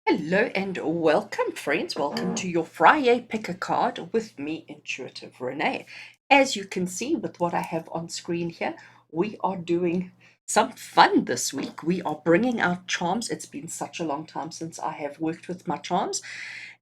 Hello and welcome, friends. Welcome to your Friday Pick a Card with me, Intuitive Rene. As you can see with what I have on screen here, we are doing some fun this week. We are bringing out charms. It's been such a long time since I have worked with my charms.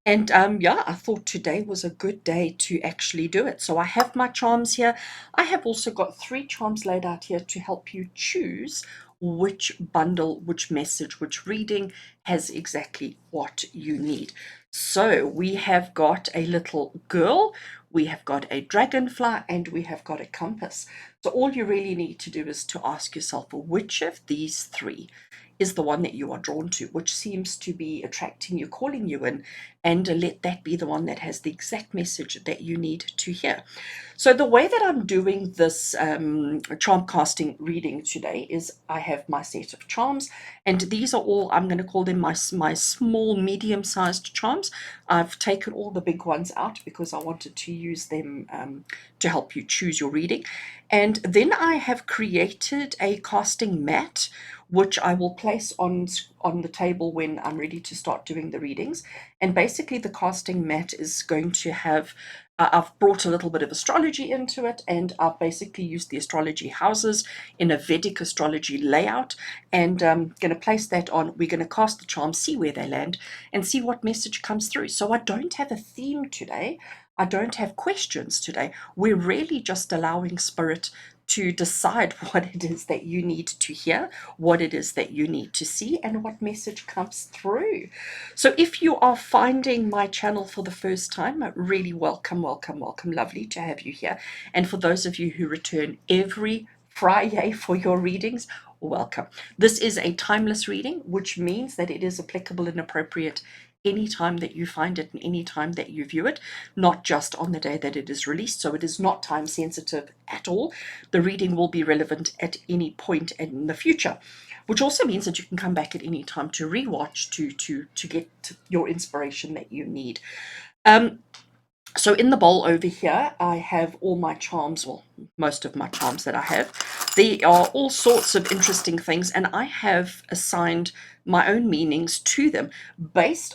And yeah, I thought today was a good day to actually do it. So I have my charms here. I have also got 3 charms laid out here to help you choose which bundle, which message, which reading has exactly what you need. So we have got a little girl, we have got a dragonfly, and we have got a compass. So all you really need to do is to ask yourself which of these 3 is the one that you are drawn to, which seems to be attracting you, calling you in, and let that be the one that has the exact message that you need to hear. So the way that I'm doing this charm casting reading today is I have my set of charms, and these are all, I'm going to call them my small, medium-sized charms. I've taken all the big ones out because I wanted to use them to help you choose your reading. And then I have created a casting mat, which I will place on the table when I'm ready to start doing the readings. And basically, the casting mat is going to have I've brought a little bit of astrology into it, and I've basically used the astrology houses in a Vedic astrology layout, and going to place that on. We're going to cast the charms, see where they land, and see what message comes through. So I don't have a theme today. I don't have questions today. We're really just allowing Spirit to decide what it is that you need to hear, what it is that you need to see, and what message comes through. So if you are finding my channel for the first time, really welcome, welcome, welcome. Lovely to have you here. And for those of you who return every Friday for your readings, welcome. This is a timeless reading, which means that it is applicable and appropriate anytime that you find it and any time that you view it, not just on the day that it is released. So it is not time sensitive at all. The reading will be relevant at any point in the future, which also means that you can come back at any time to rewatch to get your inspiration that you need. So in the bowl over here, I have all my charms, well, most of my charms that I have. There are all sorts of interesting things, and I have assigned my own meanings to them.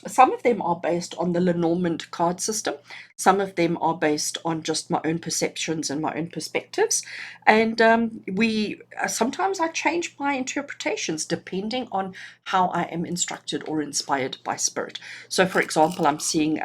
Some of them are based on the Lenormand card system. Some of them are based on just my own perceptions and my own perspectives. And sometimes I change my interpretations depending on how I am instructed or inspired by Spirit. So, for example, I'm seeing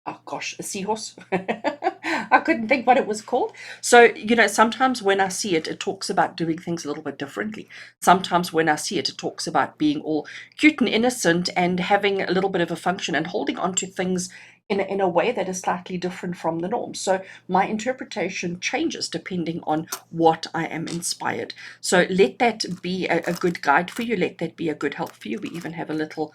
oh gosh, a seahorse. I couldn't think what it was called. So, sometimes when I see it, it talks about doing things a little bit differently. Sometimes when I see it, it talks about being all cute and innocent and having a little bit of a function and holding on to things in a way that is slightly different from the norm. So my interpretation changes depending on what I am inspired. So let that be a good guide for you. Let that be a good help for you. We even have a little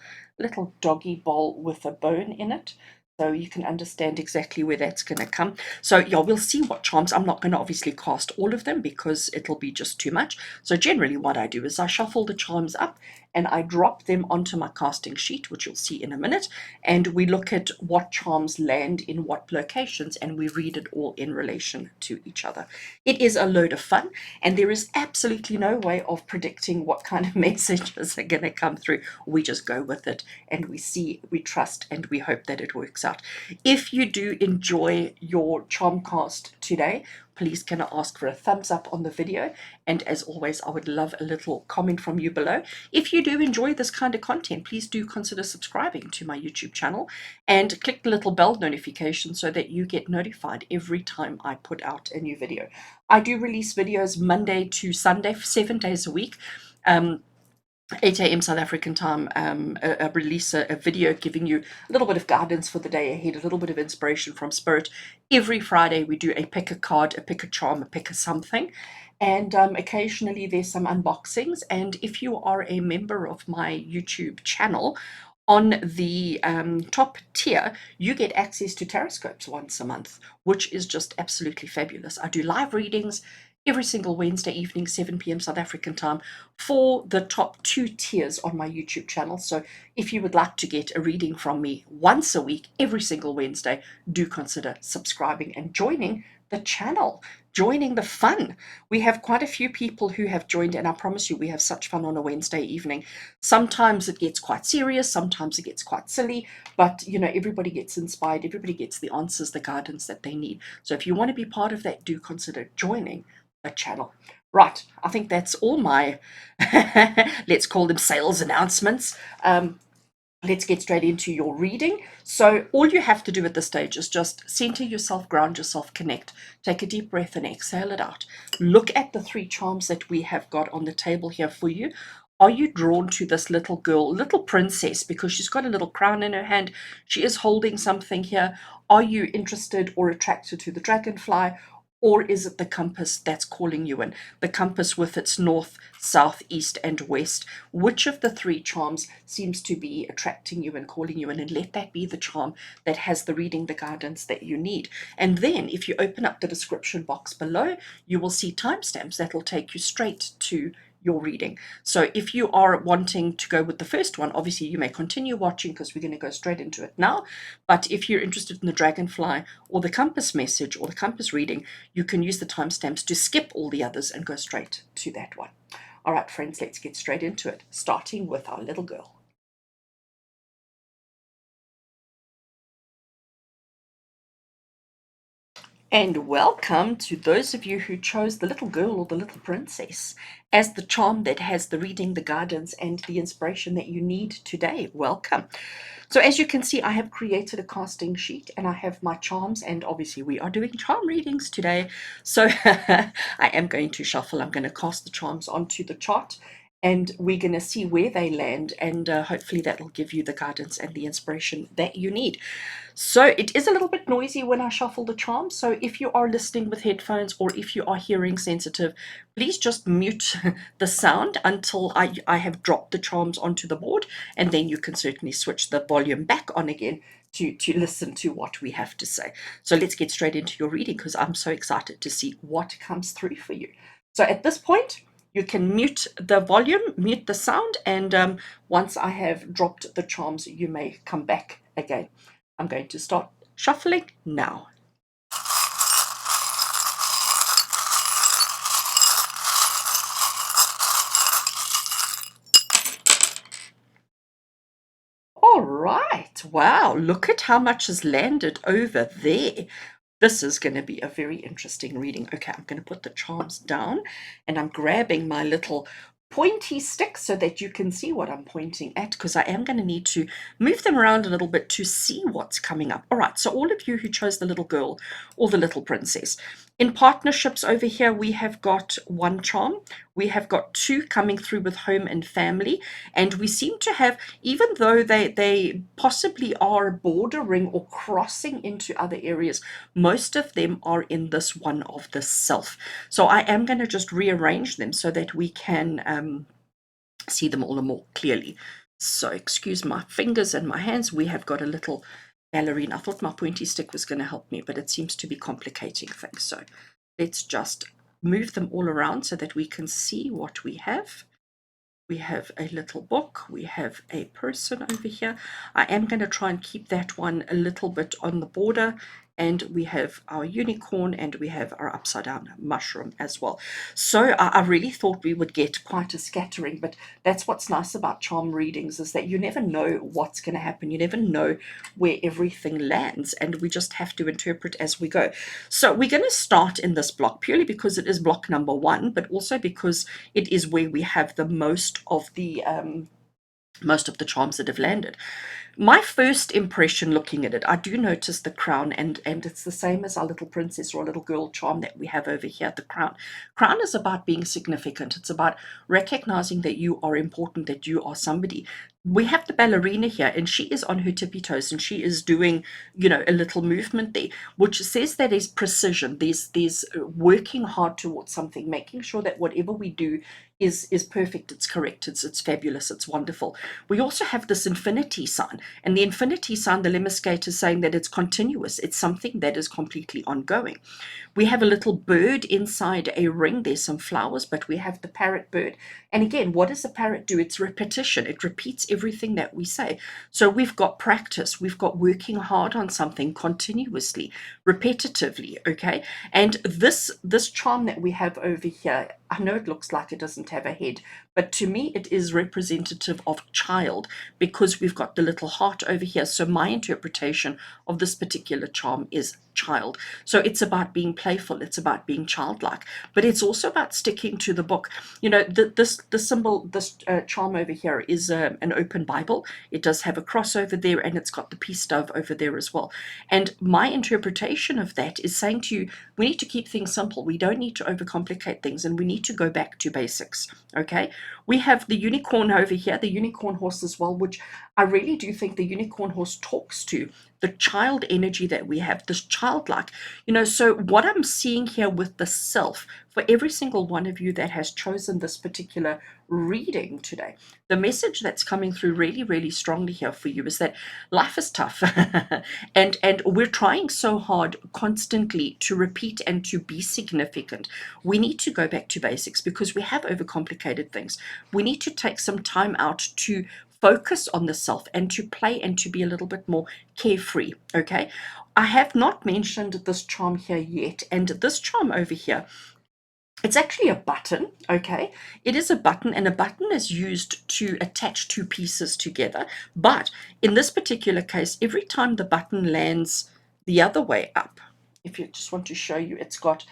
doggy bowl with a bone in it, so you can understand exactly where that's going to come. So yeah, we'll see what charms. I'm not going to obviously cast all of them because it'll be just too much. So generally what I do is I shuffle the charms up and I drop them onto my casting sheet, which you'll see in a minute, and we look at what charms land in what locations, and we read it all in relation to each other. It is a load of fun, and there is absolutely no way of predicting what kind of messages are going to come through. We just go with it, and we see, we trust, and we hope that it works out. If you do enjoy your charm cast today, please can I ask for a thumbs up on the video, and as always I would love a little comment from you below. If you do enjoy this kind of content, please do consider subscribing to my YouTube channel and click the little bell notification so that you get notified every time I put out a new video. I do release videos Monday to Sunday, 7 days a week. 8 a.m. South African time, release a video giving you a little bit of guidance for the day ahead, a little bit of inspiration from Spirit. Every Friday we do a pick a card, a pick a charm, a pick a something, and occasionally there's some unboxings. And if you are a member of my YouTube channel, on the top tier, you get access to Taroscopes once a month, which is just absolutely fabulous. I do live readings every single Wednesday evening, 7 p.m. South African time, for the top 2 tiers on my YouTube channel. So if you would like to get a reading from me once a week, every single Wednesday, do consider subscribing and joining the channel. joining the fun. We have quite a few people who have joined, and I promise you, we have such fun on a Wednesday evening. Sometimes it gets quite serious, sometimes it gets quite silly, but everybody gets inspired, everybody gets the answers, the guidance that they need. So if you want to be part of that, do consider joining the channel. Right, I think that's all my, let's call them sales announcements. Let's get straight into your reading. So all you have to do at this stage is just center yourself, ground yourself, connect. Take a deep breath and exhale it out. Look at the 3 charms that we have got on the table here for you. Are you drawn to this little girl, little princess, because she's got a little crown in her hand? She is holding something here. Are you interested or attracted to the dragonfly? Or is it the compass that's calling you in? The compass with its north, south, east, and west. Which of the 3 charms seems to be attracting you and calling you in? And let that be the charm that has the reading, the guidance that you need. And then if you open up the description box below, you will see timestamps that will take you straight to your reading. So if you are wanting to go with the first one, obviously you may continue watching because we're going to go straight into it now. But if you're interested in the dragonfly or the compass message or the compass reading, you can use the timestamps to skip all the others and go straight to that one. All right, friends, let's get straight into it, starting with our little girl. And welcome to those of you who chose the little girl or the little princess as the charm that has the reading, the guidance, and the inspiration that you need today. Welcome. So as you can see, I have created a casting sheet and I have my charms, and obviously we are doing charm readings today. So I am going to shuffle. I'm going to cast the charms onto the chart and we're going to see where they land, and hopefully that will give you the guidance and the inspiration that you need. So it is a little bit noisy when I shuffle the charms, so if you are listening with headphones or if you are hearing sensitive, please just mute the sound until I have dropped the charms onto the board, and then you can certainly switch the volume back on again to listen to what we have to say. So let's get straight into your reading because I'm so excited to see what comes through for you. So at this point, you can mute the volume, mute the sound, and once I have dropped the charms, you may come back again. I'm going to start shuffling now. All right. Wow. Look at how much has landed over there. This is going to be a very interesting reading. Okay, I'm going to put the charms down and I'm grabbing my little pointy stick so that you can see what I'm pointing at, because I am going to need to move them around a little bit to see what's coming up. All right, so all of you who chose the little girl or the little princess, in partnerships over here, we have got 1 charm. We have got 2 coming through with home and family, and we seem to have, even though they possibly are bordering or crossing into other areas, most of them are in this one of the self. So I am going to just rearrange them so that we can see them all more clearly. So excuse my fingers and my hands. We have got a little ballerina. I thought my pointy stick was going to help me, but it seems to be complicating things. So let's just move them all around so that we can see what we have. We have a little book, we have a person over here. I am going to try and keep that one a little bit on the border, and we have our unicorn and we have our upside down mushroom as well. So I really thought we would get quite a scattering, but that's what's nice about charm readings, is that you never know what's going to happen. You never know where everything lands, and we just have to interpret as we go. So we're going to start in this block purely because it is block number 1, but also because it is where we have the most of the charms that have landed. My first impression looking at it, I do notice the crown, and it's the same as our little princess or little girl charm that we have over here. The crown is about being significant. It's about recognizing that you are important, that you are somebody. We have the ballerina here, and she is on her tippy toes, and she is doing, a little movement there, which says that there's precision. There's working hard towards something, making sure that whatever we do is perfect, it's correct, it's fabulous, it's wonderful. We also have this infinity sign, and the infinity sign, the lemniscate, is saying that it's continuous. It's something that is completely ongoing. We have a little bird inside a ring. There's some flowers, but we have the parrot bird. And again, what does a parrot do? It's repetition. It repeats everything that we say. So we've got practice, we've got working hard on something continuously, repetitively, okay? And this charm that we have over here, I know it looks like it doesn't have a head, but to me it is representative of child, because we've got the little heart over here. So my interpretation of this particular charm is child. So it's about being playful, it's about being childlike, but it's also about sticking to the book. You know, the symbol, this charm over here is an open Bible. It does have a cross over there, and it's got the peace dove over there as well. And my interpretation of that is saying to you, we need to keep things simple. We don't need to overcomplicate things, and we need to go back to basics. Okay, we have the unicorn over here, the unicorn horse as well, which I really do think the unicorn horse talks to the child energy that we have, this childlike, you know. So what I'm seeing here with the self, for every single one of you that has chosen this particular reading today, the message that's coming through really, really strongly here for you is that life is tough. and we're trying so hard constantly to repeat and to be significant. We need to go back to basics because we have overcomplicated things. We need to take some time out to focus on the self and to play and to be a little bit more carefree. Okay, I have not mentioned this charm here yet, and this charm over here, it's actually a button. Okay, it is a button, and a button is used to attach two pieces together. But in this particular case, every time the button lands the other way up, if you just want to show you, it's got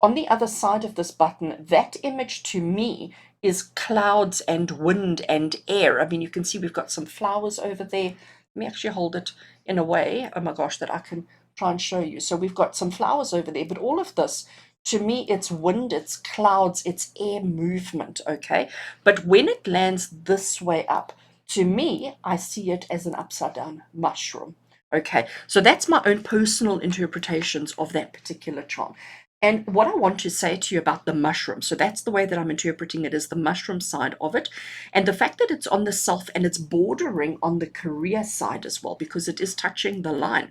on the other side of this button, that image to me is clouds and wind and air. I mean, you can see we've got some flowers over there. Let me actually hold it in a way, oh my gosh, that I can try and show you. So we've got some flowers over there, but all of this, to me, it's wind, it's clouds, it's air movement, okay? But when it lands this way up, to me, I see it as an upside down mushroom. Okay, so that's my own personal interpretations of that particular charm. And what I want to say to you about the mushroom, so that's the way that I'm interpreting it, is the mushroom side of it. And the fact that it's on the self and it's bordering on the career side as well, because it is touching the line.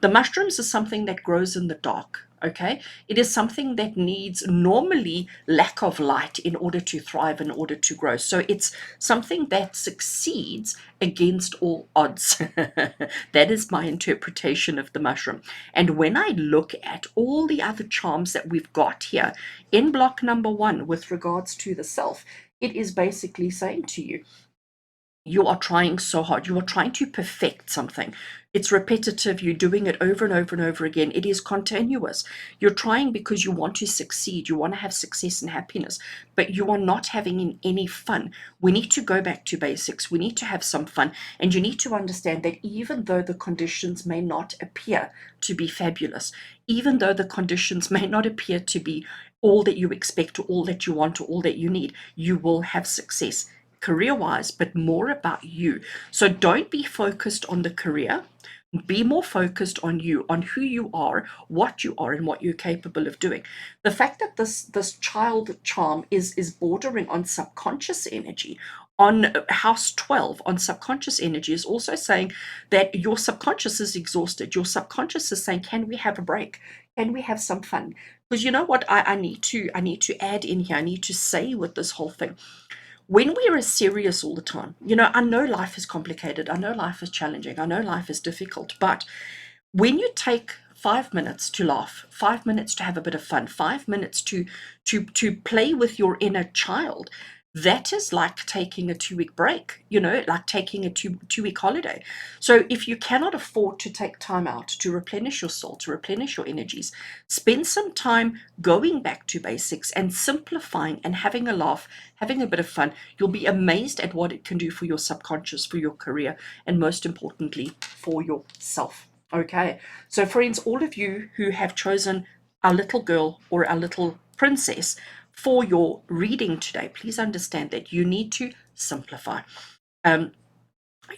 The mushrooms is something that grows in the dark. Okay, it is something that needs normally lack of light in order to thrive, in order to grow. So it's something that succeeds against all odds. That is my interpretation of the mushroom. And when I look at all the other charms that we've got here in block number 1 with regards to the self, it is basically saying to you, you are trying so hard. You are trying to perfect something. It's repetitive. You're doing it over and over and over again. It is continuous. You're trying because you want to succeed. You want to have success and happiness, but you are not having any fun. We need to go back to basics. We need to have some fun. And you need to understand that even though the conditions may not appear to be fabulous, even though the conditions may not appear to be all that you expect or all that you want or all that you need, you will have success career-wise, but more about you. So don't be focused on the career. Be more focused on you, on who you are, and what you're capable of doing. The fact that this child charm is bordering on subconscious energy, on house 12, on subconscious energy, is also saying that your subconscious is exhausted. Your subconscious is saying, can we have a break? Can we have some fun? Because you know what I need to add in here, I need to say with this whole thing, when we are serious all the time, you know, I know life is complicated, I know life is challenging, I know life is difficult, but when you take 5 minutes to laugh, 5 minutes to have a bit of fun, 5 minutes to play with your inner child, that is like taking a 2-week break, you know, like taking a two-week holiday. So if you cannot afford to take time out to replenish your soul, to replenish your energies, spend some time going back to basics and simplifying and having a laugh, having a bit of fun. You'll be amazed at what it can do for your subconscious, for your career, and most importantly, for yourself. Okay, so friends, all of you who have chosen our little girl or our little princess for your reading today, please understand that you need to simplify.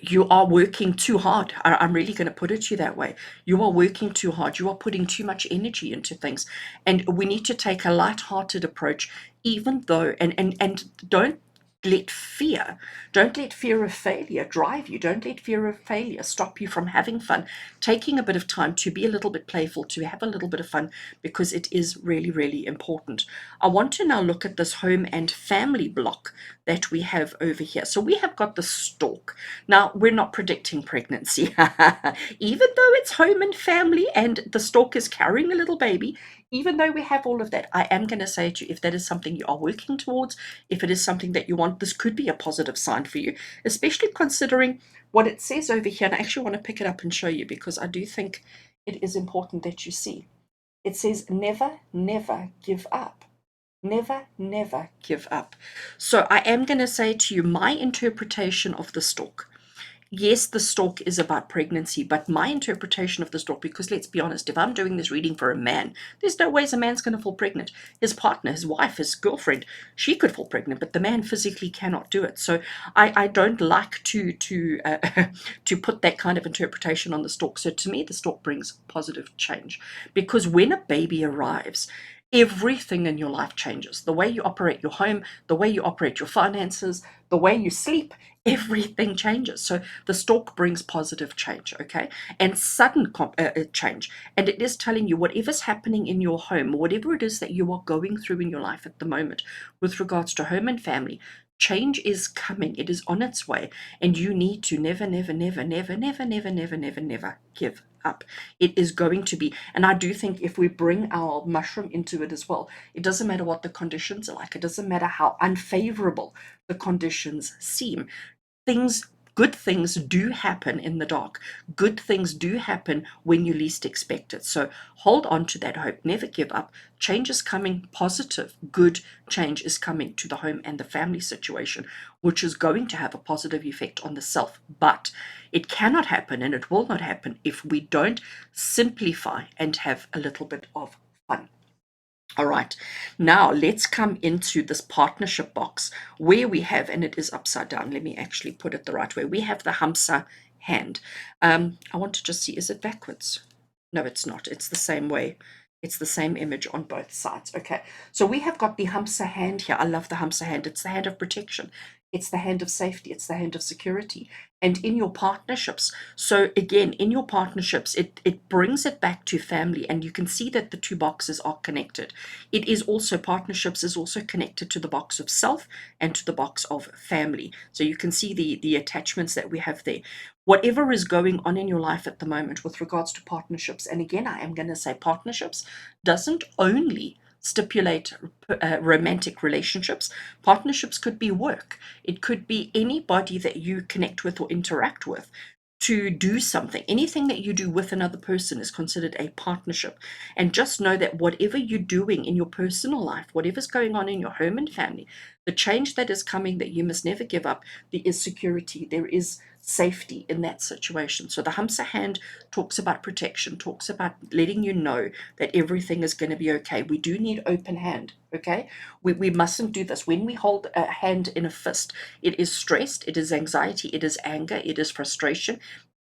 You are working too hard. I'm really going to put it to you that way. You are working too hard. You are putting too much energy into things. And we need to take a light-hearted approach, even though, and don't let fear, don't let fear of failure drive you. Don't let fear of failure stop you from having fun, taking a bit of time to be a little bit playful, to have a little bit of fun, because it is really, really important. I want to now look at this home and family block that we have over here. So we have got the stork. Now, we're not predicting pregnancy. Even though it's home and family and the stork is carrying a little baby, even though we have all of that, I am going to say to you, if that is something you are working towards, if it is something that you want, this could be a positive sign for you, especially considering what it says over here. And I actually want to pick it up and show you, because I do think it is important that you see. It says, never, never give up. Never, never give up. So I am going to say to you, my interpretation of the stork. Yes, the stork is about pregnancy, but my interpretation of the stork, because let's be honest, if I'm doing this reading for a man, there's no ways a man's going to fall pregnant. His partner, his wife, his girlfriend, she could fall pregnant, but the man physically cannot do it. So I don't like to put that kind of interpretation on the stork. So to me, the stork brings positive change, because when a baby arrives, everything in your life changes. The way you operate your home, the way you operate your finances, the way you sleep, everything changes. So the stork brings positive change, okay, and sudden change. And it is telling you whatever's happening in your home, whatever it is that you are going through in your life at the moment with regards to home and family, change is coming. It is on its way, and you need to never, never, never, never, never, never, never, never, never give up. It is going to be, and I do think if we bring our mushroom into it as well, it doesn't matter what the conditions are like. It doesn't matter how unfavorable the conditions seem. Good things do happen in the dark. Good things do happen when you least expect it. So hold on to that hope. Never give up. Change is coming. Positive, good change is coming to the home and the family situation, which is going to have a positive effect on the self. But it cannot happen, and it will not happen, if we don't simplify and have a little bit of fun. All right, now let's come into this partnership box where we have, and it is upside down. Let me actually put it the right way. We have the Hamsa hand. I want to just see, is it backwards? No, it's not. It's the same way. It's the same image on both sides. Okay, so we have got the Hamsa hand here. I love the Hamsa hand. It's the hand of protection. It's the hand of safety. It's the hand of security. And in your partnerships, so again, in your partnerships, it brings it back to family, and you can see that the two boxes are connected. It is also, partnerships is also connected to the box of self and to the box of family. So you can see the attachments that we have there. Whatever is going on in your life at the moment with regards to partnerships, and again, I am going to say partnerships doesn't only stipulate romantic relationships. Partnerships could be work. It could be anybody that you connect with or interact with to do something. Anything that you do with another person is considered a partnership. And just know that whatever you're doing in your personal life, whatever's going on in your home and family, the change that is coming, that you must never give up, there is security, there is safety in that situation. So the Hamsa hand talks about protection, talks about letting you know that everything is going to be okay. We do need open hand, okay? We mustn't do this. When we hold a hand in a fist, it is stressed, it is anxiety, it is anger, it is frustration,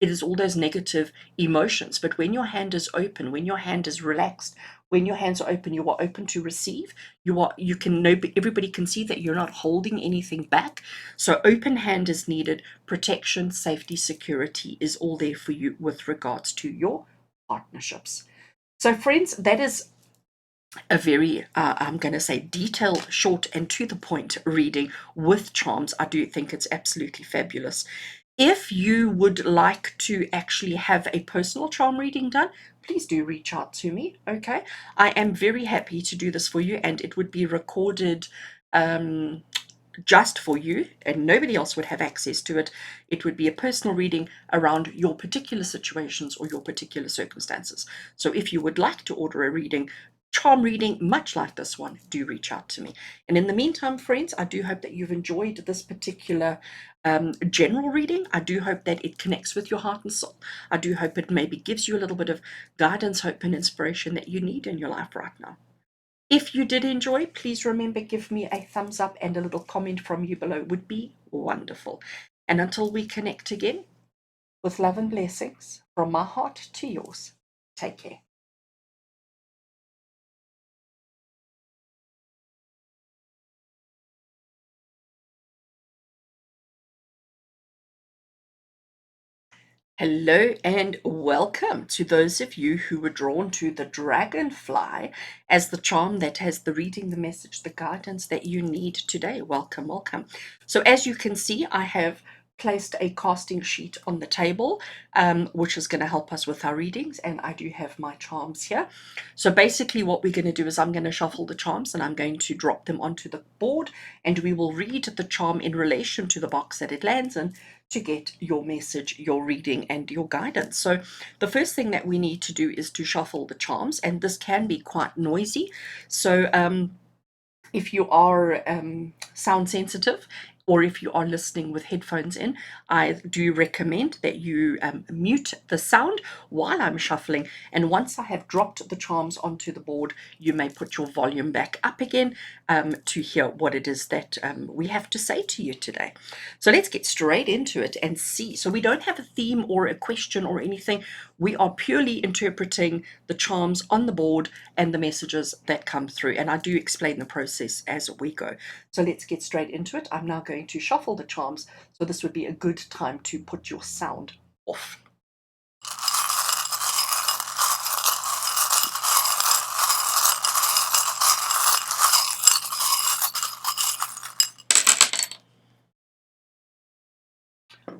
it is all those negative emotions. But when your hand is open, when your hand is relaxed, when your hands are open, you are open to receive. You can know, everybody can see that you're not holding anything back. So open hand is needed. Protection, safety, security is all there for you with regards to your partnerships. So friends, that is a very, I'm going to say, detailed, short, and to the point reading with charms. I do think it's absolutely fabulous. If you would like to actually have a personal charm reading done, please do reach out to me, okay? I am very happy to do this for you, and it would be recorded just for you, and nobody else would have access to it. It would be a personal reading around your particular situations or your particular circumstances. So if you would like to order a reading, charm reading, much like this one, do reach out to me. And in the meantime, friends, I do hope that you've enjoyed this particular general reading. I do hope that it connects with your heart and soul. I do hope it maybe gives you a little bit of guidance, hope, and inspiration that you need in your life right now. If you did enjoy, please remember, give me a thumbs up, and a little comment from you below would be wonderful. And until we connect again, with love and blessings from my heart to yours, take care. Hello and welcome to those of you who were drawn to the Dragonfly as the charm that has the reading, the message, the guidance that you need today. Welcome, welcome. So as you can see, I have placed a casting sheet on the table, which is going to help us with our readings, and I do have my charms here. So basically what we're going to do is I'm going to shuffle the charms and I'm going to drop them onto the board, and we will read the charm in relation to the box that it lands in to get your message, your reading, and your guidance. So the first thing that we need to do is to shuffle the charms, and this can be quite noisy. So if you are sound sensitive, or if you are listening with headphones in, I do recommend that you mute the sound while I'm shuffling. And once I have dropped the charms onto the board, you may put your volume back up again to hear what it is that we have to say to you today. So let's get straight into it and see. So we don't have a theme or a question or anything. We are purely interpreting the charms on the board and the messages that come through. And I do explain the process as we go. So let's get straight into it. I'm now going to shuffle the charms. So this would be a good time to put your sound off.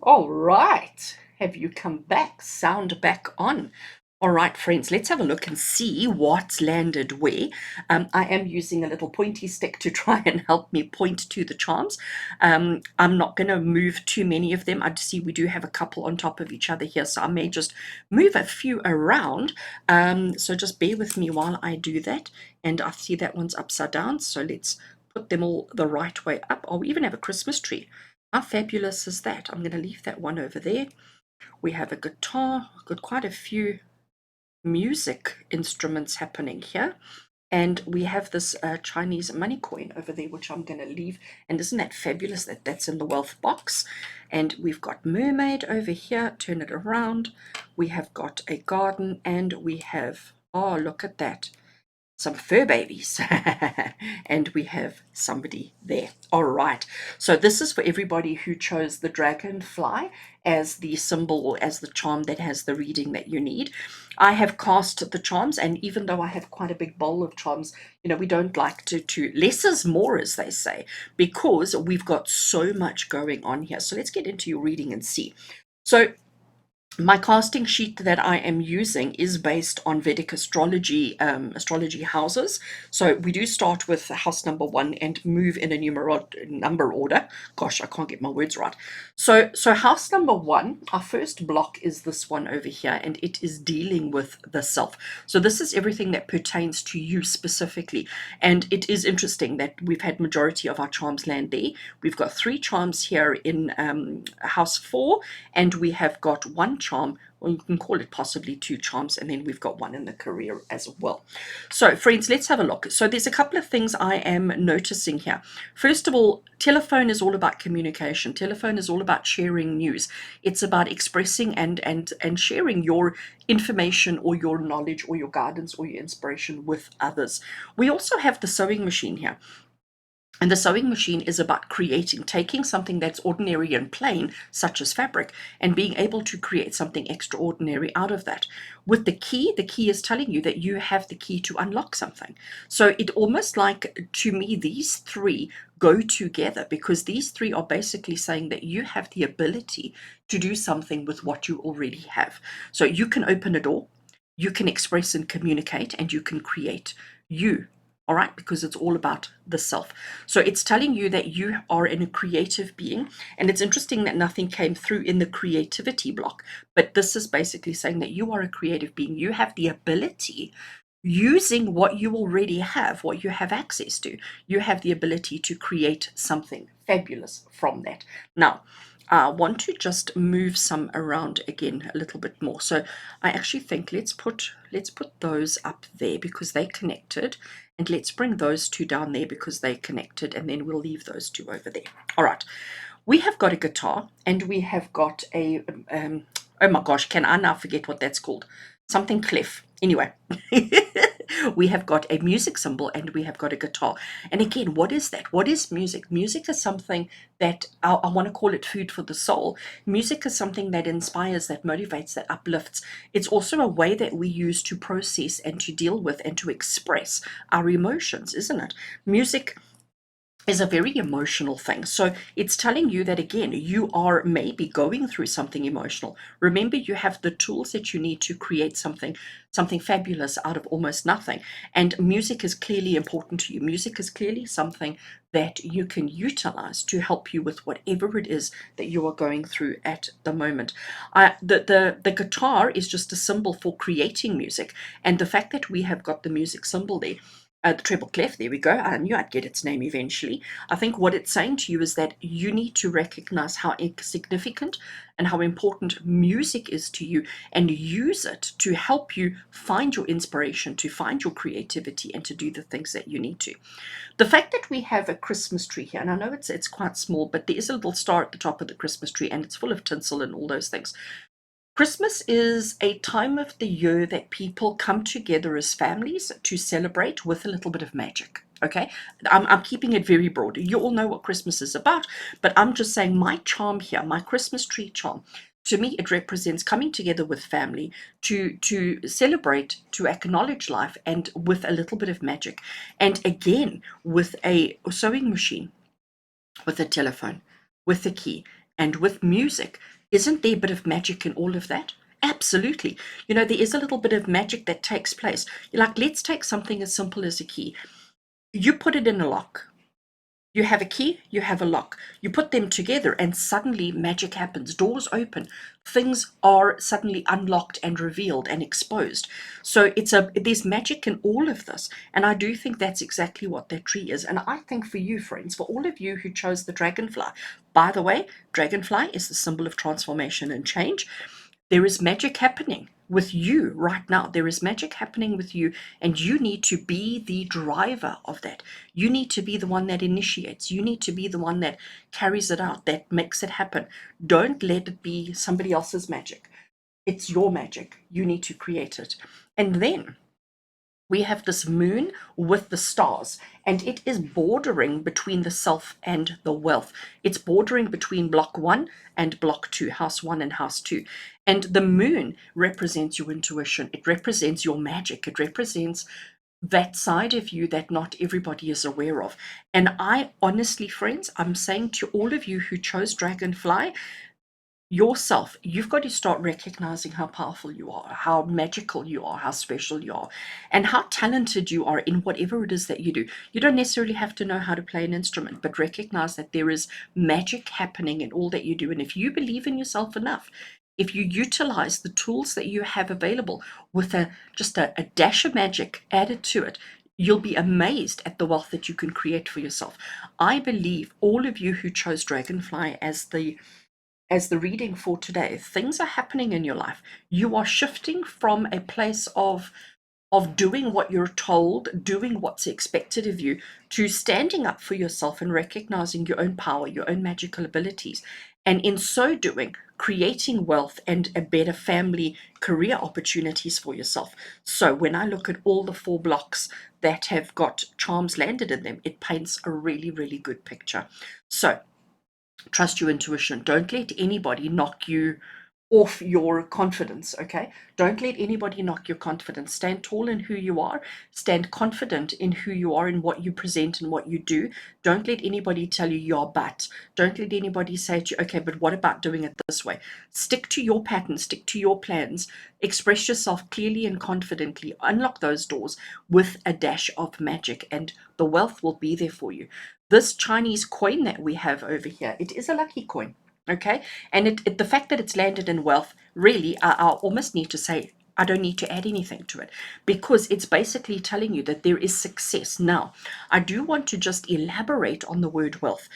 All right. Have you come back? Sound back on. All right, friends, let's have a look and see what's landed where. I am using a little pointy stick to try and help me point to the charms. I'm not going to move too many of them. I see we do have a couple on top of each other here, so I may just move a few around. So just bear with me while I do that. And I see that one's upside down, so let's put them all the right way up. Oh, we even have a Christmas tree. How fabulous is that? I'm going to leave that one over there. We have a guitar, got quite a few music instruments happening here. And we have this Chinese money coin over there, which I'm going to leave. And isn't that fabulous that that's in the wealth box? And we've got mermaid over here. Turn it around. We have got a garden, and we have, oh, look at that, some fur babies. And we have somebody there. All right. So this is for everybody who chose the dragonfly as the symbol or as the charm that has the reading that you need. I have cast the charms, and even though I have quite a big bowl of charms, we don't like to less is more, as they say, because we've got so much going on here. So let's get into your reading and see. So my casting sheet that I am using is based on Vedic astrology, astrology houses. So we do start with house number 1 and move in a number order. Gosh, I can't get my words right. So house number 1, our first block is this one over here, and it is dealing with the self. So this is everything that pertains to you specifically. And it is interesting that we've had majority of our charms land there. We've got 3 charms here in house 4, and we have got 1 charm, or you can call it possibly 2 charms, and then we've got 1 in the career as well. So friends, let's have a look. So there's a couple of things I am noticing here. First of all, telephone is all about communication. Telephone is all about sharing news. It's about expressing and sharing your information or your knowledge or your guidance or your inspiration with others. We also have the sewing machine here. And the sewing machine is about taking something that's ordinary and plain, such as fabric, and being able to create something extraordinary out of that. With the key is telling you that you have the key to unlock something. So it almost like, to me, these 3 go together, because these 3 are basically saying that you have the ability to do something with what you already have. So you can open a door, you can express and communicate, and you can create you. All right, because it's all about the self. So it's telling you that you are a creative being. And it's interesting that nothing came through in the creativity block, but this is basically saying that you are a creative being. You have the ability, using what you already have, what you have access to, you have the ability to create something fabulous from that. Now, I want to just move some around again a little bit more. So I actually think let's put those up there because they connected, and let's bring those 2 down there because they connected, and then we'll leave those 2 over there. All right, we have got a guitar, and we have got a oh my gosh, can I now forget what that's called? Something clef. Anyway, We have got a music symbol and we have got a guitar. And again, what is that? What is music? Music is something that I want to call it food for the soul. Music is something that inspires, that motivates, that uplifts. It's also a way that we use to process and to deal with and to express our emotions, isn't it? Music is a very emotional thing. So it's telling you that again, you are maybe going through something emotional. Remember, you have the tools that you need to create something fabulous out of almost nothing. And music is clearly important to you. Music is clearly something that you can utilize to help you with whatever it is that you are going through at the moment. The guitar is just a symbol for creating music, and the fact that we have got the music symbol there, the treble clef, there we go. I knew I'd get its name eventually. I think what it's saying to you is that you need to recognize how significant and how important music is to you and use it to help you find your inspiration, to find your creativity, and to do the things that you need to. The fact that we have a Christmas tree here, and I know it's quite small, but there is a little star at the top of the Christmas tree and it's full of tinsel and all those things. Christmas is a time of the year that people come together as families to celebrate with a little bit of magic. Okay, I'm keeping it very broad. You all know what Christmas is about, but I'm just saying my charm here, my Christmas tree charm, to me it represents coming together with family to celebrate, to acknowledge life, and with a little bit of magic. And again, with a sewing machine, with a telephone, with a key, and with music. Isn't there a bit of magic in all of that? Absolutely. You know, there is a little bit of magic that takes place. Like, let's take something as simple as a key. You put it in a lock. You have a key, you have a lock. You put them together and suddenly magic happens. Doors open. Things are suddenly unlocked and revealed and exposed. So there's magic in all of this. And I do think that's exactly what that tree is. And I think for you, friends, for all of you who chose the dragonfly, by the way, dragonfly is the symbol of transformation and change. There is magic happening with you right now. There is magic happening with you, and you need to be the driver of that. You need to be the one that initiates. You need to be the one that carries it out, that makes it happen. Don't let it be somebody else's magic. It's your magic. You need to create it. And then we have this moon with the stars, and it is bordering between the self and the wealth. It's bordering between block 1 and block 2, house 1 and house 2. And the moon represents your intuition, it represents your magic, it represents that side of you that not everybody is aware of. And I honestly, friends, I'm saying to all of you who chose Dragonfly, yourself, you've got to start recognizing how powerful you are, how magical you are, how special you are, and how talented you are in whatever it is that you do. You don't necessarily have to know how to play an instrument, but recognize that there is magic happening in all that you do. And if you believe in yourself enough, if you utilize the tools that you have available with just a dash of magic added to it, you'll be amazed at the wealth that you can create for yourself. I believe all of you who chose Dragonfly as the reading for today, things are happening in your life. You are shifting from a place of doing what you're told, doing what's expected of you, to standing up for yourself and recognizing your own power, your own magical abilities. And in so doing, creating wealth and a better family career opportunities for yourself. So when I look at all the 4 blocks that have got charms landed in them, it paints a really, really good picture. So trust your intuition. Don't let anybody knock you off your confidence, okay? Don't let anybody knock your confidence. Stand tall in who you are. Stand confident in who you are and what you present and what you do. Don't let anybody tell you you're but. Don't let anybody say to you, okay, but what about doing it this way? Stick to your pattern, stick to your plans. Express yourself clearly and confidently. Unlock those doors with a dash of magic, and the wealth will be there for you. This Chinese coin that we have over here, it is a lucky coin. Okay, and the fact that it's landed in wealth, really, I almost need to say I don't need to add anything to it, because it's basically telling you that there is success. Now, I do want to just elaborate on the word wealth.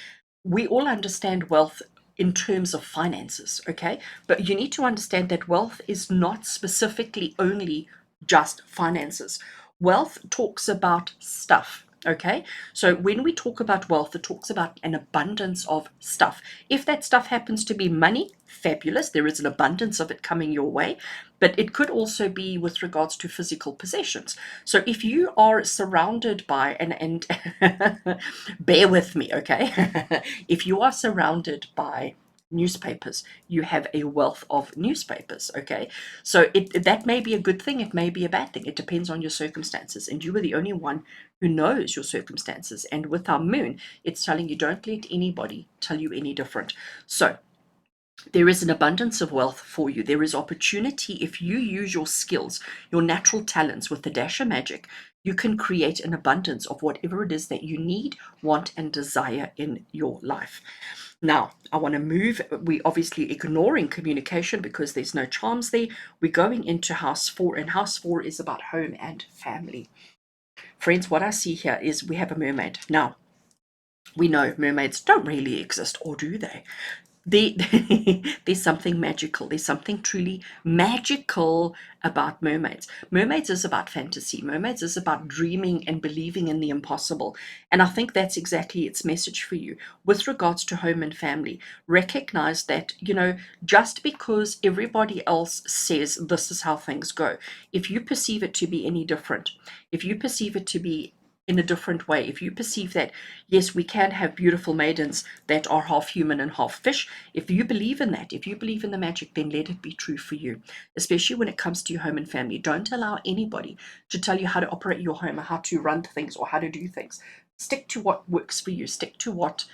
We all understand wealth in terms of finances, okay? But you need to understand that wealth is not specifically only just finances. Wealth talks about stuff. Okay, so when we talk about wealth, it talks about an abundance of stuff. If that stuff happens to be money, fabulous, there is an abundance of it coming your way. but it could also be with regards to physical possessions. So if you are surrounded by, and bear with me, okay? If you are surrounded by newspapers, you have a wealth of newspapers, okay? So that may be a good thing, it may be a bad thing, it depends on your circumstances, and you are the only one who knows your circumstances. And with our moon, it's telling you, don't let anybody tell you any different. So there is an abundance of wealth for you. There is opportunity. If you use your skills, your natural talents with the dash of magic, you can create an abundance of whatever it is that you need, want, and desire in your life. Now, I want to move. We obviously ignoring communication because there's no charms there. We're going into house 4, and house 4 is about home and family. Friends, what I see here is we have a mermaid. Now, we know mermaids don't really exist, or do they? They, there's something magical. There's something truly magical about mermaids. Mermaids is about fantasy. Mermaids is about dreaming and believing in the impossible. And I think that's exactly its message for you with regards to home and family. Recognize that, just because everybody else says this is how things go, if you perceive it to be any different, if you perceive it to be in a different way, if you perceive that, yes, we can have beautiful maidens that are half human and half fish, if you believe in that, if you believe in the magic, then let it be true for you, especially when it comes to your home and family. Don't allow anybody to tell you how to operate your home or how to run things or how to do things. Stick to what works for you, stick to what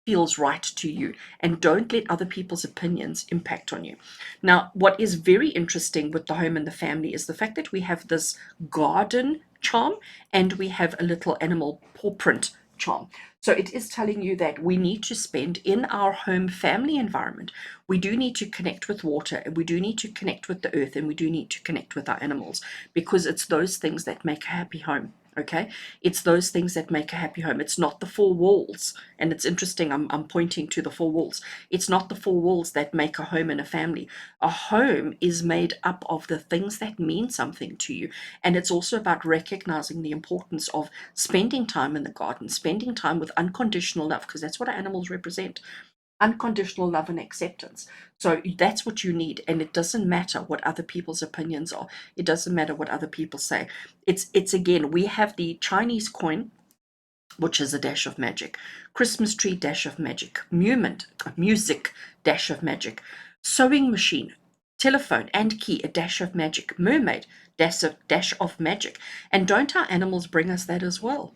feels right to you, and don't let other people's opinions impact on you. Now, what is very interesting with the home and the family is the fact that we have this garden charm and we have a little animal paw print charm. So it is telling you that we need to spend in our home family environment. We do need to connect with water, and we do need to connect with the earth, and we do need to connect with our animals, because it's those things that make a happy home. Okay, it's those things that make a happy home. It's not the four walls. And it's interesting, I'm pointing to the four walls. It's not the four walls that make a home and a family. A home is made up of the things that mean something to you. And it's also about recognizing the importance of spending time in the garden, spending time with unconditional love, because that's what our animals represent. Unconditional love and acceptance. So that's what you need, and it doesn't matter what other people's opinions are. It doesn't matter what other people say. It's again, we have the Chinese coin, which is a dash of magic. Christmas tree, dash of magic. Music, dash of magic. Sewing machine, telephone and key, a dash of magic. Mermaid, dash of magic. And don't our animals bring us that as well?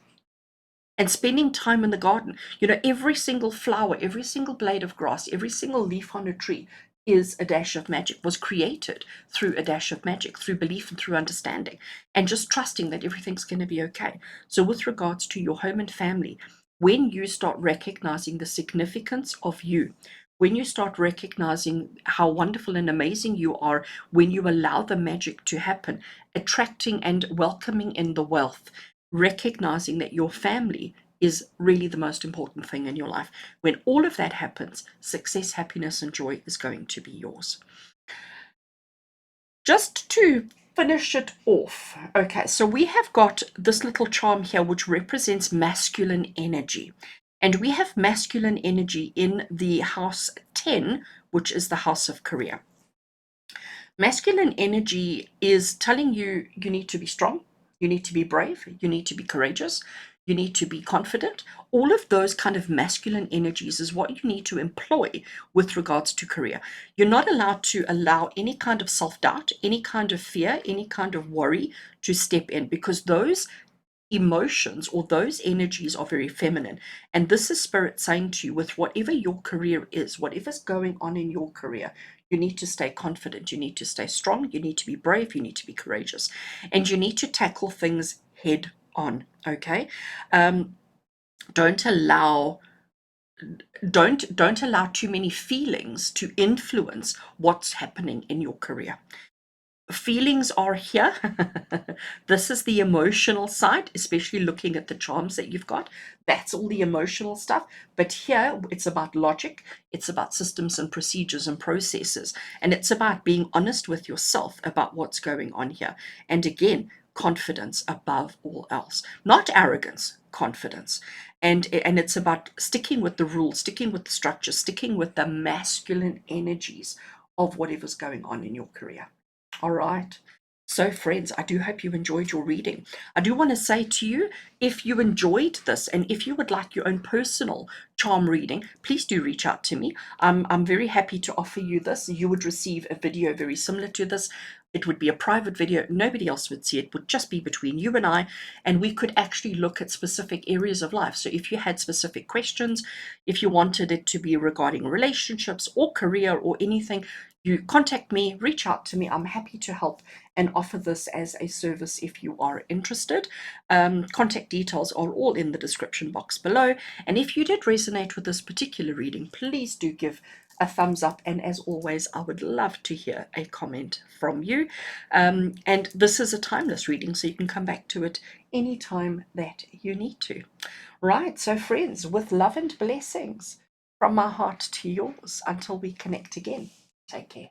And spending time in the garden, every single flower, every single blade of grass, every single leaf on a tree is a dash of magic, was created through a dash of magic, through belief and through understanding, and just trusting that everything's going to be okay. So with regards to your home and family, when you start recognizing the significance of you, when you start recognizing how wonderful and amazing you are, when you allow the magic to happen, attracting and welcoming in the wealth, recognizing that your family is really the most important thing in your life. When all of that happens, success, happiness, and joy is going to be yours. Just to finish it off, okay, so we have got this little charm here which represents masculine energy. And we have masculine energy in the house 10, which is the house of career. Masculine energy is telling you need to be strong, you need to be brave, you need to be courageous, you need to be confident. All of those kind of masculine energies is what you need to employ with regards to career. You're not allowed to allow any kind of self-doubt, any kind of fear, any kind of worry to step in, because those emotions or those energies are very feminine. And this is spirit saying to you, with whatever your career is, whatever's going on in your career, you need to stay confident, you need to stay strong, you need to be brave, you need to be courageous, and you need to tackle things head on. Okay, don't allow don't allow too many feelings to influence what's happening in your career. Feelings are here. This is the emotional side, especially looking at the charms that you've got. That's all the emotional stuff. But here it's about logic, it's about systems and procedures and processes, and it's about being honest with yourself about what's going on here. And again, confidence above all else, not arrogance, confidence. And it's about sticking with the rules, sticking with the structure, sticking with the masculine energies of whatever's going on in your career. All right. So, friends, I do hope you enjoyed your reading. I do want to say to you, if you enjoyed this and if you would like your own personal charm reading, please do reach out to me. I'm very happy to offer you this. You would receive a video very similar to this. It would be a private video. Nobody else would see it. It would just be between you and we could actually look at specific areas of life. So if you had specific questions, if you wanted it to be regarding relationships or career or anything, you contact me, reach out to me. I'm happy to help and offer this as a service if you are interested. Contact details are all in the description box below. And if you did resonate with this particular reading, please do give a thumbs up. And as always, I would love to hear a comment from you. And this is a timeless reading, so you can come back to it anytime that you need to. Right, so friends, with love and blessings from my heart to yours, until we connect again. Take care.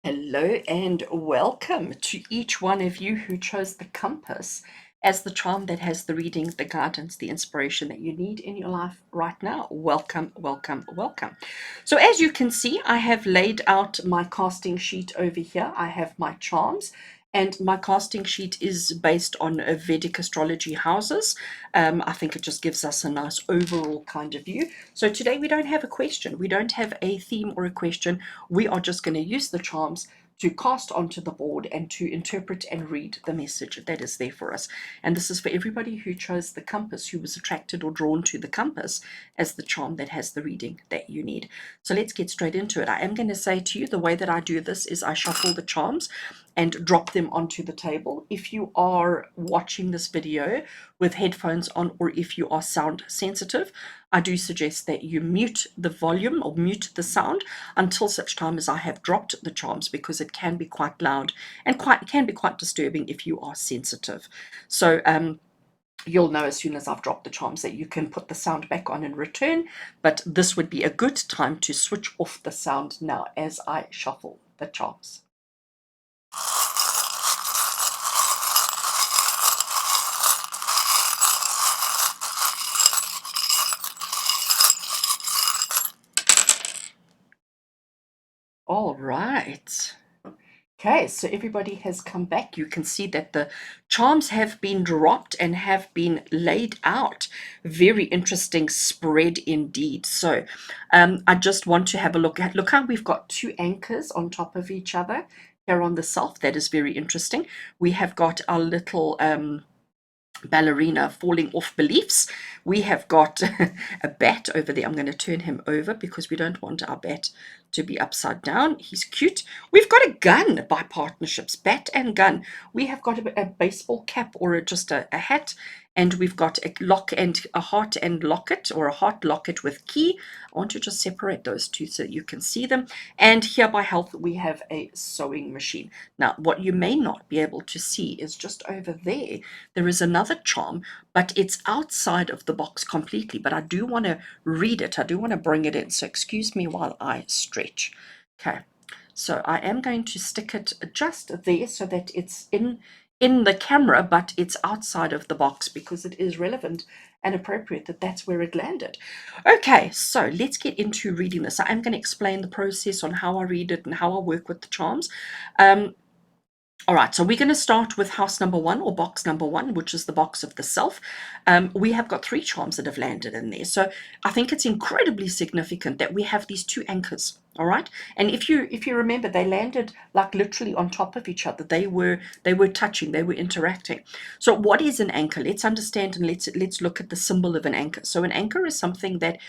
Hello and welcome to each one of you who chose the compass as the charm that has the reading, the guidance, the inspiration that you need in your life right now. Welcome, welcome, welcome. So as you can see, I have laid out my casting sheet over here. I have my charms. And my casting sheet is based on Vedic astrology houses. I think it just gives us a nice overall kind of view. So today we don't have a question. We don't have a theme or a question. We are just going to use the charms to cast onto the board and to interpret and read the message that is there for us. And this is for everybody who chose the compass, who was attracted or drawn to the compass as the charm that has the reading that you need. So let's get straight into it. I am going to say to you, the way that I do this is I shuffle the charms and drop them onto the table. If you are watching this video with headphones on, or if you are sound sensitive, I do suggest that you mute the volume or mute the sound until such time as I have dropped the charms, because it can be quite loud and can be quite disturbing if you are sensitive. So you'll know as soon as I've dropped the charms that you can put the sound back on and return, but this would be a good time to switch off the sound now as I shuffle the charms. All right. Okay, so everybody has come back. You can see that the charms have been dropped and have been laid out. Very interesting spread indeed. So I just want to have a look at, look how we've got two anchors on top of each other here on the self. That is very interesting. We have got our little ballerina falling off beliefs. We have got a bat over there. I'm going to turn him over because we don't want our bat to be upside down. He's cute. We've got a gun by partnerships, bat and gun. We have got a baseball cap or just a hat, and we've got a lock and a heart and locket, or a heart locket with key. I want to just separate those two so you can see them. And here by health, we have a sewing machine. Now, what you may not be able to see is just over there, there is another charm, but it's outside of the box completely. But I do want to read it. I do want to bring it in. So excuse me while I stretch. Okay. So I am going to stick it just there so that it's in the camera, but it's outside of the box because it is relevant and appropriate that that's where it landed. Okay, so let's get into reading this. I am going to explain the process on how I read it and how I work with the charms. All right, so we're going to start with house number one, or box number one, which is the box of the self. We have got three charms that have landed in there. So I think it's incredibly significant that we have these two anchors. All right, and if you remember, they landed like literally on top of each other. They were touching, they were interacting. So what is an anchor? Let's understand, and let's look at the symbol of an anchor. So an anchor is something that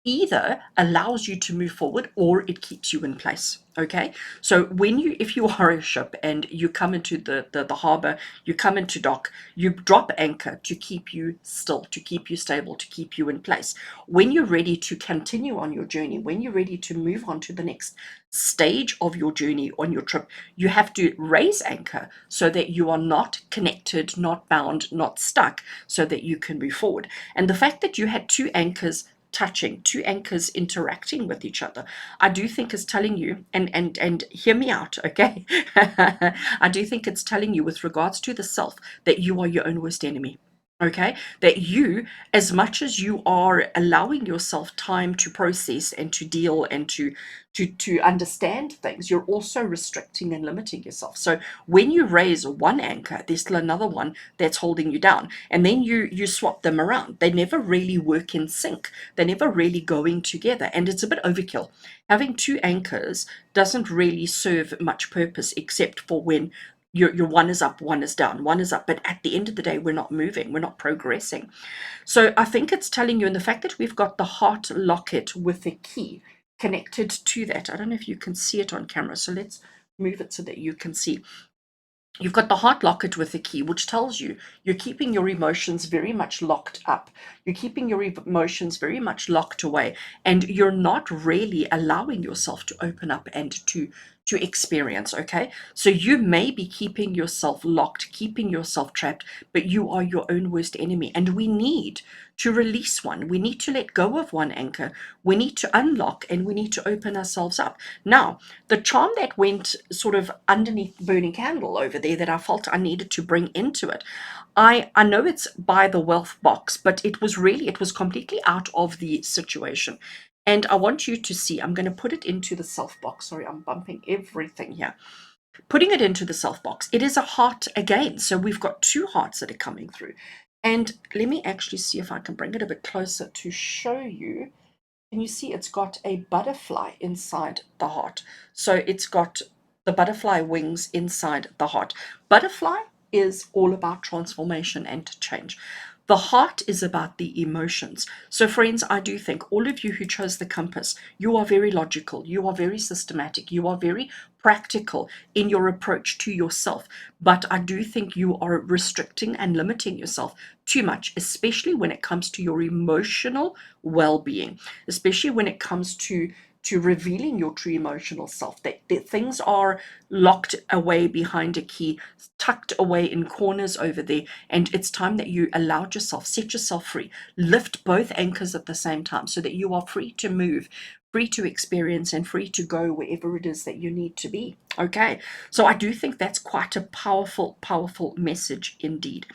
either allows you to move forward or it keeps you in place. Okay, so if you are a ship and you come into the harbor, you come into dock, you drop anchor to keep you still, to keep you stable, to keep you in place. When you're ready to continue on your journey, when you're ready to move on to the next stage of your journey on your trip, you have to raise anchor so that you are not connected, not bound, not stuck, so that you can move forward. And the fact that you had two anchors touching, two anchors interacting with each other, I do think is telling you, and hear me out, okay? I do think it's telling you with regards to the self that you are your own worst enemy. Okay, that you, as much as you are allowing yourself time to process and to deal and to understand things, you're also restricting and limiting yourself. So when you raise one anchor, there's still another one that's holding you down, and then you swap them around. They never really work in sync. They're never really going together, and it's a bit overkill. Having two anchors doesn't really serve much purpose except for when your one is up, one is down, one is up, but at the end of the day, we're not moving, we're not progressing. So I think it's telling you, and the fact that we've got the heart locket with a key connected to that, I don't know if you can see it on camera, so let's move it so that you can see. You've got the heart locket with the key, which tells you you're keeping your emotions very much locked up. You're keeping your emotions very much locked away, and you're not really allowing yourself to open up and to experience. Okay, so you may be keeping yourself locked, keeping yourself trapped, but you are your own worst enemy, and we need to release one. We need to let go of one anchor. We need to unlock, and we need to open ourselves up. Now, the charm that went sort of underneath the burning candle over there that I felt I needed to bring into it, I know it's by the wealth box, but it was completely out of the situation. And I want you to see, I'm going to put it into the self box. Sorry, I'm bumping everything here. Putting it into the self box, it is a heart again. So we've got two hearts that are coming through. And let me actually see if I can bring it a bit closer to show you. And you see it's got a butterfly inside the heart. So it's got the butterfly wings inside the heart. Butterfly is all about transformation and change. The heart is about the emotions. So, friends, I do think all of you who chose the compass, you are very logical, you are very systematic, you are very practical in your approach to yourself. But I do think you are restricting and limiting yourself too much, especially when it comes to your emotional well-being, especially when it comes to revealing your true emotional self, that things are locked away behind a key, tucked away in corners over there, and it's time that you allowed yourself, set yourself free, lift both anchors at the same time so that you are free to move, free to experience, and free to go wherever it is that you need to be. Okay, so I do think that's quite a powerful message indeed.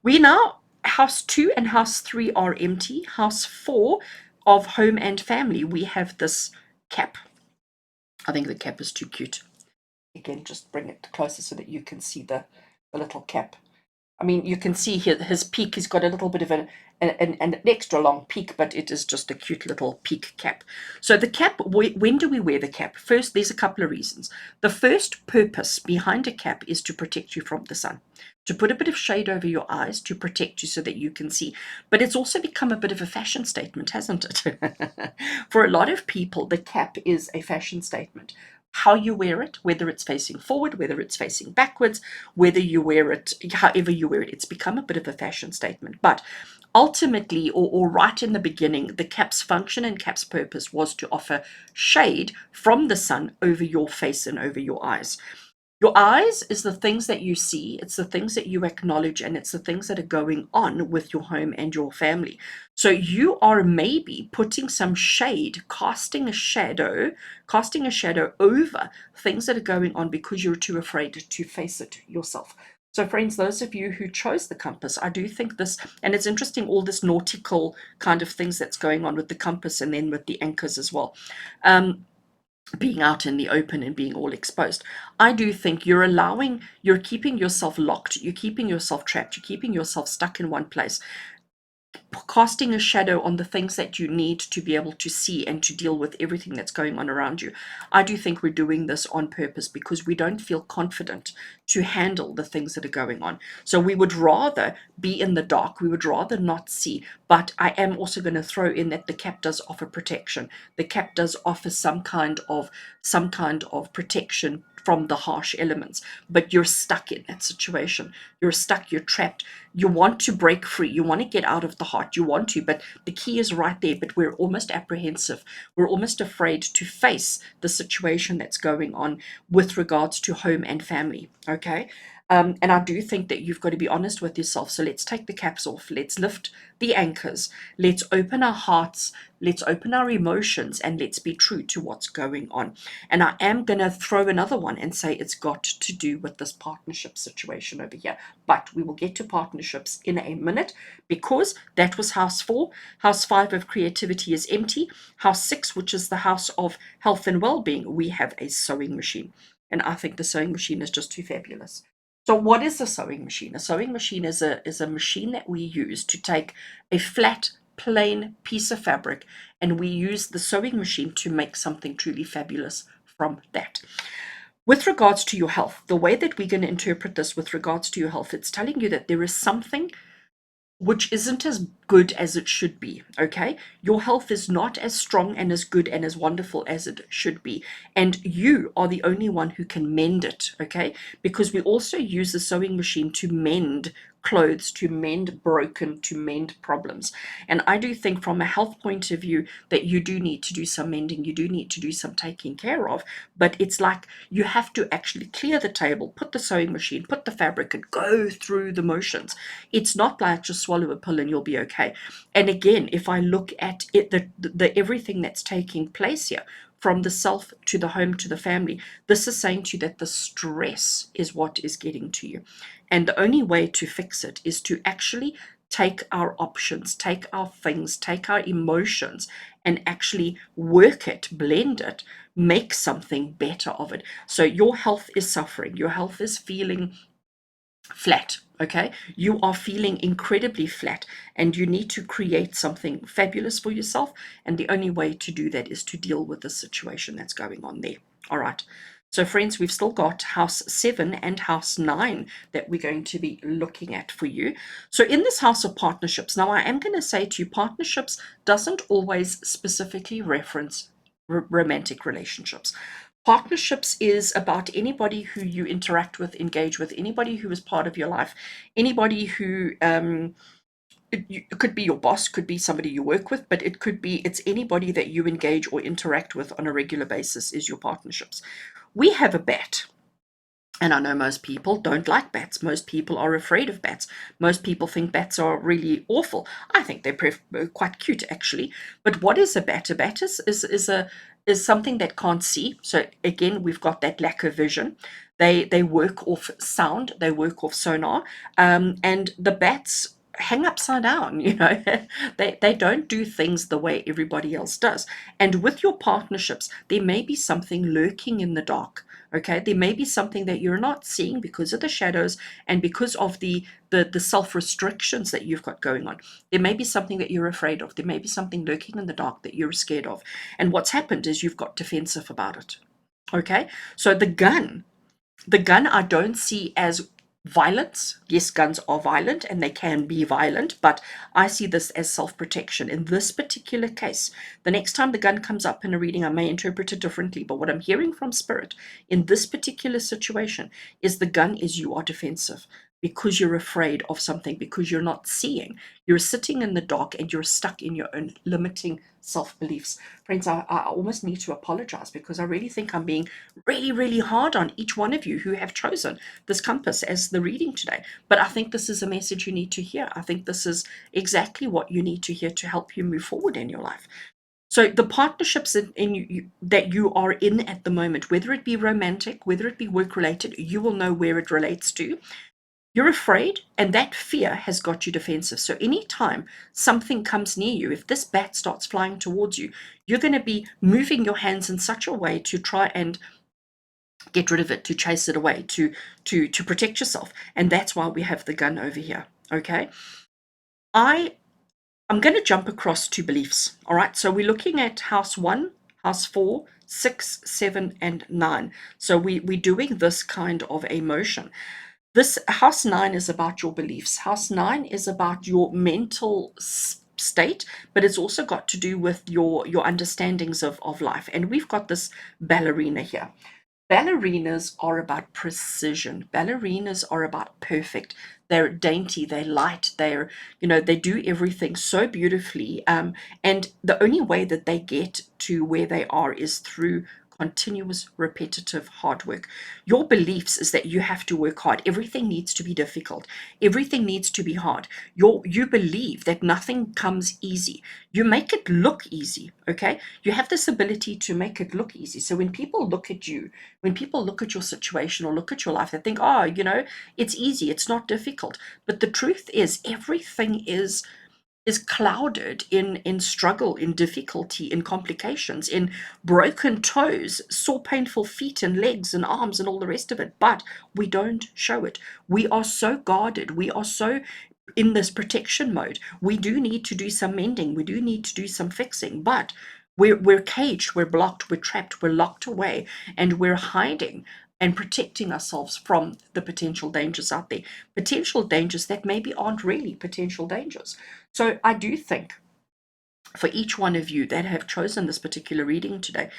We now, house 2 and house 3 are empty. House 4 of home and family, we have this cap. I think the cap is too cute. Again, just bring it closer so that you can see the little cap. I mean, you can see here his peak, he's got a little bit of an extra long peak, but it is just a cute little peak cap. So the cap, when do we wear the cap? First, there's a couple of reasons. The first purpose behind a cap is to protect you from the sun, to put a bit of shade over your eyes, to protect you so that you can see. But it's also become a bit of a fashion statement, hasn't it? For a lot of people, the cap is a fashion statement. How you wear it, whether it's facing forward, whether it's facing backwards, whether you wear it, however you wear it, it's become a bit of a fashion statement. But ultimately, or right in the beginning, the cap's function and cap's purpose was to offer shade from the sun over your face and over your eyes. Your eyes is the things that you see, it's the things that you acknowledge, and it's the things that are going on with your home and your family. So you are maybe putting some shade, casting a shadow over things that are going on because you're too afraid to face it yourself. So friends, those of you who chose the compass, I do think this, and it's interesting, all this nautical kind of things that's going on with the compass and then with the anchors as well. Being out in the open and being all exposed. I do think you're keeping yourself locked, you're keeping yourself trapped, you're keeping yourself stuck in one place, casting a shadow on the things that you need to be able to see and to deal with everything that's going on around you. I do think we're doing this on purpose because we don't feel confident to handle the things that are going on. So we would rather be in the dark, we would rather not see. But I am also going to throw in that the cap does offer protection. The cap does offer some kind of protection from the harsh elements, but you're stuck in that situation. You're stuck, you're trapped. You want to break free, you want to get out of the heart, you want to, but the key is right there. But we're almost apprehensive, we're almost afraid to face the situation that's going on with regards to home and family. Okay, And I do think that you've got to be honest with yourself. So let's take the caps off. Let's lift the anchors. Let's open our hearts. Let's open our emotions, and let's be true to what's going on. And I am going to throw another one and say it's got to do with this partnership situation over here. But we will get to partnerships in a minute, because that was house 4. House 5 of creativity is empty. House 6, which is the house of health and well-being, we have a sewing machine. And I think the sewing machine is just too fabulous. So what is a sewing machine? A sewing machine is a machine that we use to take a flat, plain piece of fabric, and we use the sewing machine to make something truly fabulous from that. With regards to your health, the way that we're going to interpret this with regards to your health, it's telling you that there is something which isn't as good as it should be, okay? Your health is not as strong and as good and as wonderful as it should be. And you are the only one who can mend it, okay? Because we also use the sewing machine to mend clothes, to mend broken, to mend problems. And I do think from a health point of view that you do need to do some mending, you do need to do some taking care of, but it's like you have to actually clear the table, put the sewing machine, put the fabric, and go through the motions. It's not like just swallow a pill and you'll be okay. And again, if I look at it, the everything that's taking place here, from the self to the home to the family, this is saying to you that the stress is what is getting to you. And the only way to fix it is to actually take our options, take our things, take our emotions, and actually work it, blend it, make something better of it. So your health is suffering, your health is feeling flat, okay? You are feeling incredibly flat, and you need to create something fabulous for yourself, and the only way to do that is to deal with the situation that's going on there. All right, so friends, we've still got house 7 and house 9 that we're going to be looking at for you. So in this house of partnerships, now I am going to say to you, partnerships doesn't always specifically reference romantic relationships. Partnerships is about anybody who you interact with, engage with, anybody who is part of your life, anybody who it could be your boss, could be somebody you work with, but it's anybody that you engage or interact with on a regular basis is your partnerships. We have a bat. And I know most people don't like bats. Most people are afraid of bats. Most people think bats are really awful. I think they're quite cute, actually. But what is a bat? A bat is something that can't see. So again, we've got that lack of vision. They work off sound. They work off sonar. And the bats hang upside down, they don't do things the way everybody else does. And with your partnerships, there may be something lurking in the dark. Okay, there may be something that you're not seeing because of the shadows and because of the self-restrictions that you've got going on. There may be something that you're afraid of. There may be something lurking in the dark that you're scared of. And what's happened is you've got defensive about it. Okay, so the gun I don't see as violence. Yes, guns are violent and they can be violent, but I see this as self-protection. In this particular case, the next time the gun comes up in a reading, I may interpret it differently, but what I'm hearing from Spirit in this particular situation is the gun is you are defensive because you're afraid of something, because you're not seeing. You're sitting in the dark and you're stuck in your own limiting self-beliefs. Friends, I almost need to apologize because I really think I'm being really, really hard on each one of you who have chosen this compass as the reading today. But I think this is a message you need to hear. I think this is exactly what you need to hear to help you move forward in your life. So the partnerships that you are in at the moment, whether it be romantic, whether it be work-related, you will know where it relates to. You're afraid, and that fear has got you defensive. So anytime something comes near you, if this bat starts flying towards you, you're going to be moving your hands in such a way to try and get rid of it, to chase it away, to protect yourself. And that's why we have the gun over here. Okay. I'm going to jump across to beliefs. All right. So we're looking at house 1, house 4, 6, 7, and 9. So we're doing this kind of a motion. This house 9 is about your beliefs. House 9 is about your mental state, but it's also got to do with your understandings of life. And we've got this ballerina here. Ballerinas are about precision. Ballerinas are about perfect. They're dainty, they're light, they do everything so beautifully. And the only way that they get to where they are is through continuous, repetitive hard work. Your beliefs is that you have to work hard. Everything needs to be difficult. Everything needs to be hard. You believe that nothing comes easy. You make it look easy, okay? You have this ability to make it look easy. So when people look at you, when people look at your situation or look at your life, they think, oh, it's easy, it's not difficult. But the truth is, everything is clouded in struggle, in difficulty, in complications, in broken toes, sore painful feet and legs and arms and all the rest of it, but we don't show it. We are so guarded, we are so in this protection mode. We do need to do some mending, we do need to do some fixing, but we're caged, we're blocked, we're trapped, we're locked away, and we're hiding and protecting ourselves from the potential dangers out there. Potential dangers that maybe aren't really potential dangers. So I do think for each one of you that have chosen this particular reading today,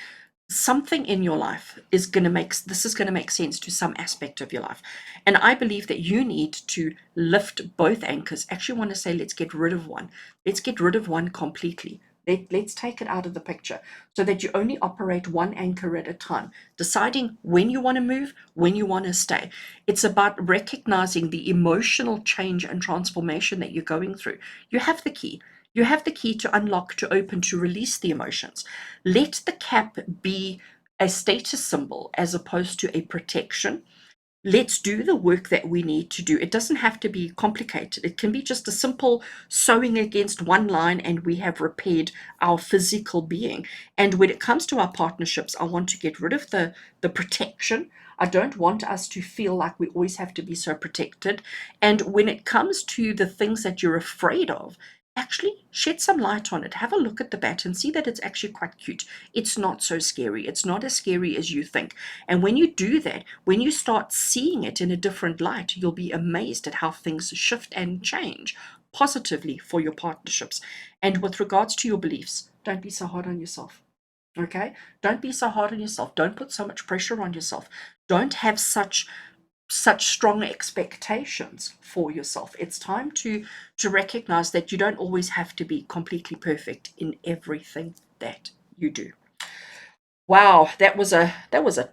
something in your life is going to make sense to some aspect of your life. And I believe that you need to lift both anchors. Actually, I want to say, let's get rid of one. Let's get rid of one completely. Let's take it out of the picture so that you only operate one anchor at a time, deciding when you want to move, when you want to stay. It's about recognizing the emotional change and transformation that you're going through. You have the key. You have the key to unlock, to open, to release the emotions. Let the cap be a status symbol as opposed to a protection. Let's do the work that we need to do. It doesn't have to be complicated. It can be just a simple sewing against one line and we have repaired our physical being. And when it comes to our partnerships, I want to get rid of the protection. I don't want us to feel like we always have to be so protected. And when it comes to the things that you're afraid of, actually shed some light on it. Have a look at the bat and see that it's actually quite cute. It's not so scary. It's not as scary as you think. And when you do that, when you start seeing it in a different light, you'll be amazed at how things shift and change positively for your partnerships. And with regards to your beliefs, don't be so hard on yourself. Okay? Don't be so hard on yourself. Don't put so much pressure on yourself. Don't have such strong expectations for yourself. It's time to recognize that you don't always have to be completely perfect in everything that you do. Wow, that was a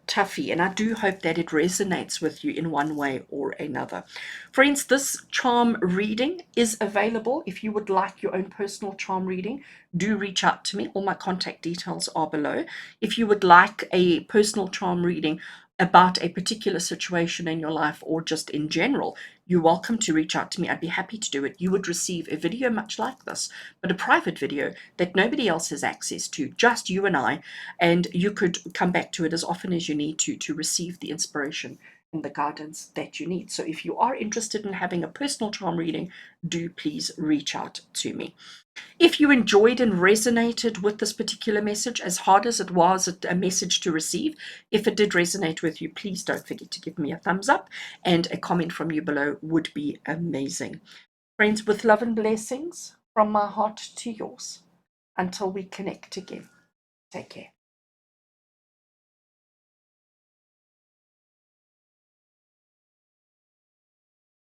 toughie, and I do hope that it resonates with you in one way or another. Friends, this charm reading is available. If you would like your own personal charm reading, do reach out to me. All my contact details are below. If you would like a personal charm reading about a particular situation in your life or just in general, you're welcome to reach out to me. I'd be happy to do it. You would receive a video much like this, but a private video that nobody else has access to, just you and I, and you could come back to it as often as you need to receive the inspiration and the guidance that you need. So if you are interested in having a personal charm reading, do please reach out to me. If you enjoyed and resonated with this particular message, as hard as it was a message to receive, if it did resonate with you, please don't forget to give me a thumbs up, and a comment from you below would be amazing. Friends, with love and blessings from my heart to yours, until we connect again, take care.